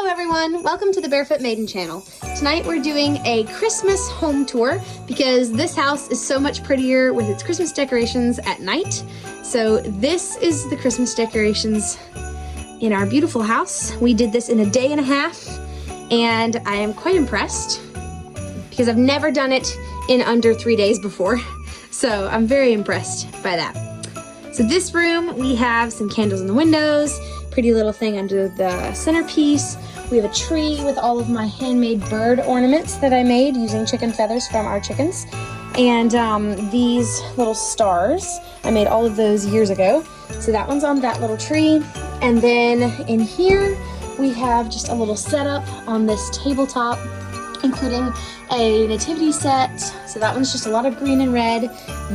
Hello everyone, welcome to the Barefoot Maiden channel. Tonight we're doing a Christmas home tour because this house is so much prettier with its Christmas decorations at night. So this is the Christmas decorations in our beautiful house. We did this in a day and a half and I am quite impressed because I've never done it in under 3 days before. So I'm very impressed by that. So this room, we have some candles in the windows, pretty little thing under the centerpiece. We have a tree with all of my handmade bird ornaments that I made using chicken feathers from our chickens. And these little stars, I made all of those years ago. So that one's on that little tree. And then in here, we have just a little setup on this tabletop, including a nativity set. So that one's just a lot of green and red.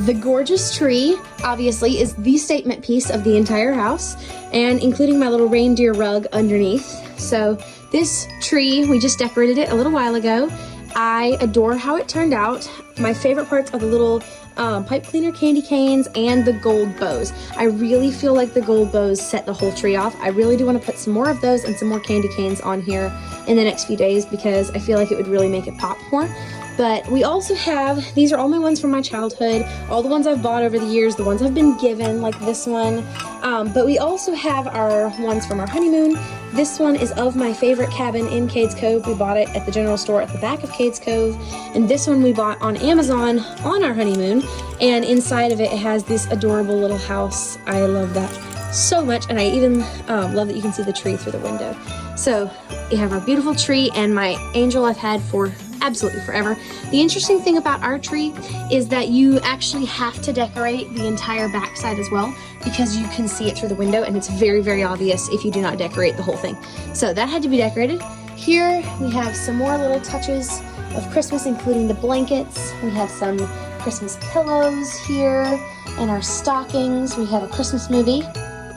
The gorgeous tree, obviously, is the statement piece of the entire house, and including my little reindeer rug underneath. So this tree, we just decorated it a little while ago. I adore how it turned out. My favorite parts are the little pipe cleaner candy canes and the gold bows. I really feel like the gold bows set the whole tree off. I really do want to put some more of those and some more candy canes on here in the next few days because I feel like it would really make it pop more. But we also have, these are all my ones from my childhood, all the ones I've bought over the years, the ones I've been given, like this one. But we also have our ones from our honeymoon. This one is of my favorite cabin in Cades Cove. We bought it at the general store at the back of Cades Cove. And this one we bought on Amazon on our honeymoon. And inside of it, it has this adorable little house. I love that so much. And I even love that you can see the tree through the window. So we have our beautiful tree and my angel I've had for absolutely forever. The interesting thing about our tree is that you actually have to decorate the entire backside as well because you can see it through the window and it's very, very obvious if you do not decorate the whole thing. So that had to be decorated. Here we have some more little touches of Christmas, including the blankets. We have some Christmas pillows here and our stockings. We have a Christmas movie,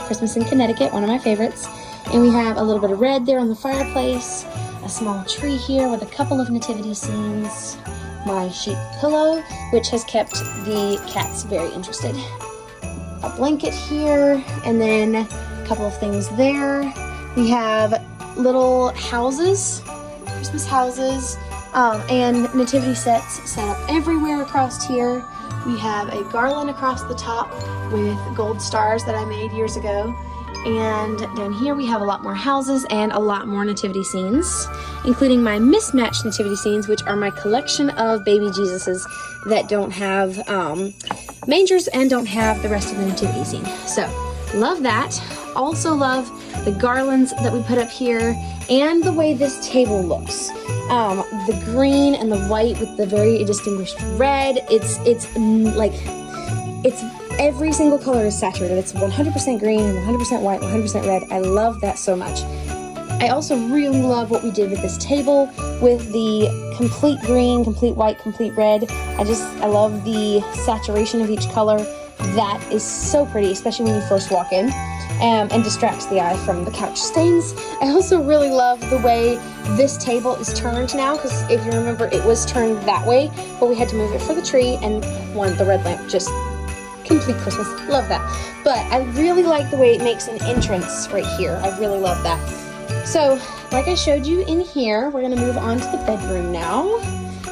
Christmas in Connecticut, one of my favorites. And we have a little bit of red there on the fireplace. A small tree here with a couple of nativity scenes, my sheep pillow, which has kept the cats very interested, a blanket here, and then a couple of things there. We have little houses, Christmas houses, and nativity sets set up everywhere across here. We have a garland across the top with gold stars that I made years ago. And down here we have a lot more houses and a lot more nativity scenes, including my mismatched nativity scenes, which are my collection of baby Jesuses that don't have mangers and don't have the rest of the nativity scene. So love that. Also love the garlands that we put up here and the way this table looks. The green and the white with the very distinguished red. It's every single color is saturated. It's 100% green, 100% white, 100% red. I love that so much. I also really love what we did with this table with the complete green, complete white, complete red. I love the saturation of each color. That is so pretty, especially when you first walk in, and distracts the eye from the couch stains. I also really love the way this table is turned now, because if you remember, it was turned that way, but we had to move it for the tree, and the red lamp just complete Christmas. Love that. But I really like the way it makes an entrance right here. I really love that. So like I showed you in here, we're going to move on to the bedroom now.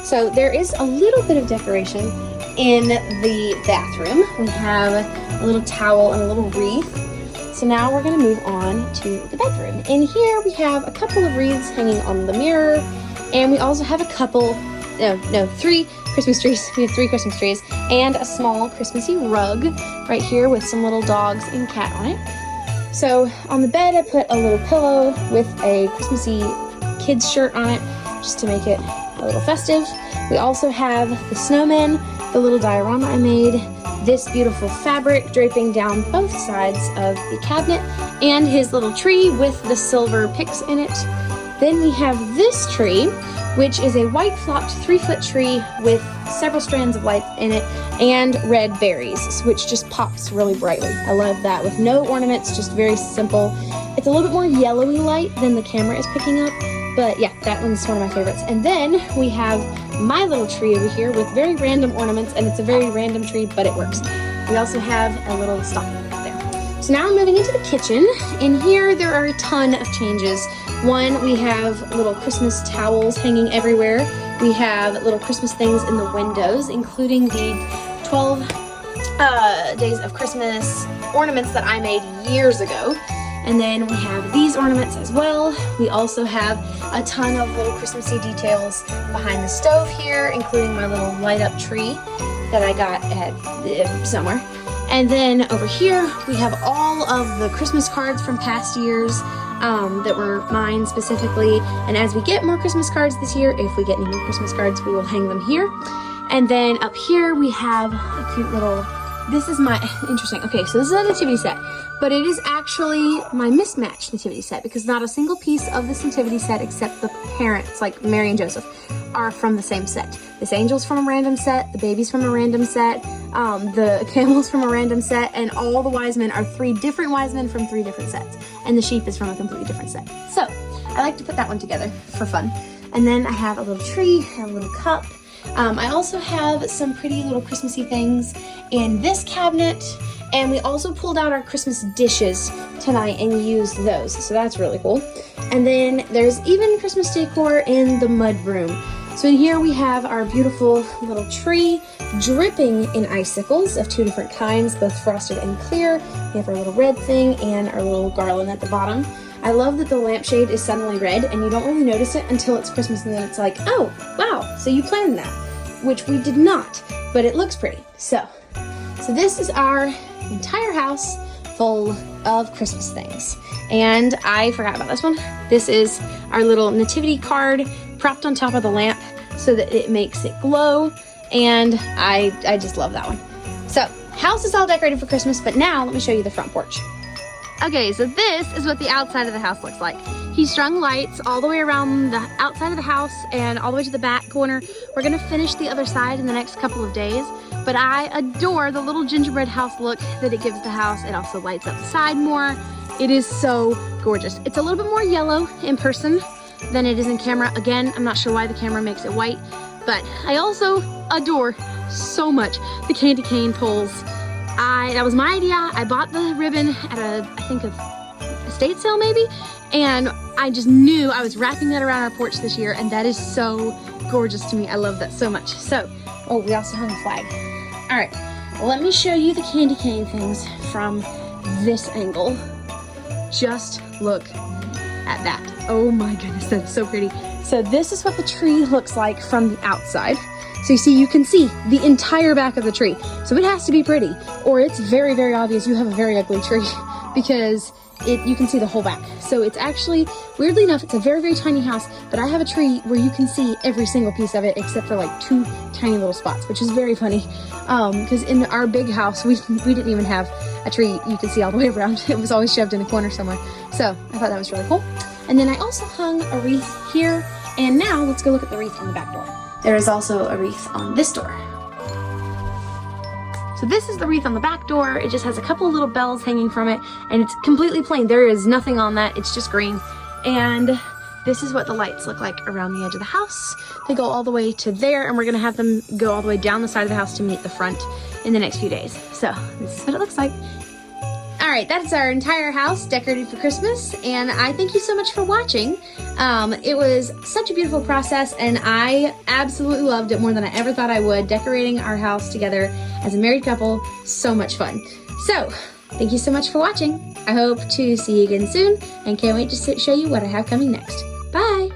So there is a little bit of decoration in the bathroom. We have a little towel and a little wreath. So now we're going to move on to the bedroom. In here we have a couple of wreaths hanging on the mirror, and we also have three Christmas trees. We have 3 Christmas trees and a small Christmassy rug right here with some little dogs and cat on it. So on the bed I put a little pillow with a Christmassy kids shirt on it just to make it a little festive. We also have the snowman, the little diorama I made, this beautiful fabric draping down both sides of the cabinet, and his little tree with the silver picks in it. Then we have this tree, which is a white flocked 3-foot tree with several strands of light in it and red berries, which just pops really brightly. I love that, with no ornaments, just very simple. It's a little bit more yellowy light than the camera is picking up, but yeah, that one's one of my favorites. And then we have my little tree over here with very random ornaments, and it's a very random tree, but it works. We also have a little stocking there. So now we're moving into the kitchen. In here, there are a ton of changes. One, we have little Christmas towels hanging everywhere. We have little Christmas things in the windows, including the 12 Days of Christmas ornaments that I made years ago. And then we have these ornaments as well. We also have a ton of little Christmassy details behind the stove here, including my little light up tree that I got at somewhere. And then over here, we have all of the Christmas cards from past years that were mine specifically. And as we get more Christmas cards this year, if we get any more Christmas cards, we will hang them here. And then up here, we have a cute little, this is my, interesting. Okay, so this is a nativity set, but it is actually my mismatched nativity set because not a single piece of this nativity set except the parents, like Mary and Joseph, are from the same set. This angel's from a random set, the baby's from a random set, the camel's from a random set, and all the wise men are 3 different wise men from 3 different sets. And the sheep is from a completely different set. So I like to put that one together for fun. And then I have a little tree, a little cup. I also have some pretty little Christmassy things in this cabinet, and we also pulled out our Christmas dishes tonight and used those, so that's really cool. And then there's even Christmas decor in the mud room. So in here we have our beautiful little tree dripping in icicles of 2 different kinds, both frosted and clear. We have our little red thing and our little garland at the bottom. I love that the lampshade is suddenly red and you don't really notice it until it's Christmas, and then it's like, oh, wow, so you planned that, which we did not, but it looks pretty. So this is our entire house full of Christmas things. And I forgot about this one. This is our little nativity card propped on top of the lamp so that it makes it glow, and I just love that one. So house is all decorated for Christmas, but now let me show you the front porch. Okay, so this is what the outside of the house looks like. He strung lights all the way around the outside of the house and all the way to the back corner. We're gonna finish the other side in the next couple of days, but I adore the little gingerbread house look that it gives the house. It also lights up the side more. It is so gorgeous. It's a little bit more yellow in person than it is in camera. Again, I'm not sure why the camera makes it white, but I also adore so much the candy cane poles. That was my idea. I bought the ribbon at I think a estate sale maybe, and I just knew I was wrapping that around our porch this year, and that is so gorgeous to me. I love that so much. So, oh, we also hung a flag. All right, let me show you the candy cane things from this angle. Just look at that. Oh my goodness, that is so pretty. So this is what the tree looks like from the outside. So you see, you can see the entire back of the tree. So it has to be pretty, or it's very, very obvious you have a very ugly tree because you can see the whole back. So it's actually, weirdly enough, it's a very, very tiny house, but I have a tree where you can see every single piece of it except for like 2 tiny little spots, which is very funny. Because in our big house, we didn't even have a tree you could see all the way around. It was always shoved in a corner somewhere. So I thought that was really cool. And then I also hung a wreath here. And now let's go look at the wreath on the back door. There is also a wreath on this door. So this is the wreath on the back door. It just has a couple of little bells hanging from it, and it's completely plain. There is nothing on that. It's just green. And this is what the lights look like around the edge of the house. They go all the way to there, and we're gonna have them go all the way down the side of the house to meet the front in the next few days. So this is what it looks like. All right, that's our entire house decorated for Christmas, and I thank you so much for watching. It was such a beautiful process, and I absolutely loved it more than I ever thought I would. Decorating our house together as a married couple, so much fun. So, thank you so much for watching. I hope to see you again soon, and can't wait to show you what I have coming next. Bye!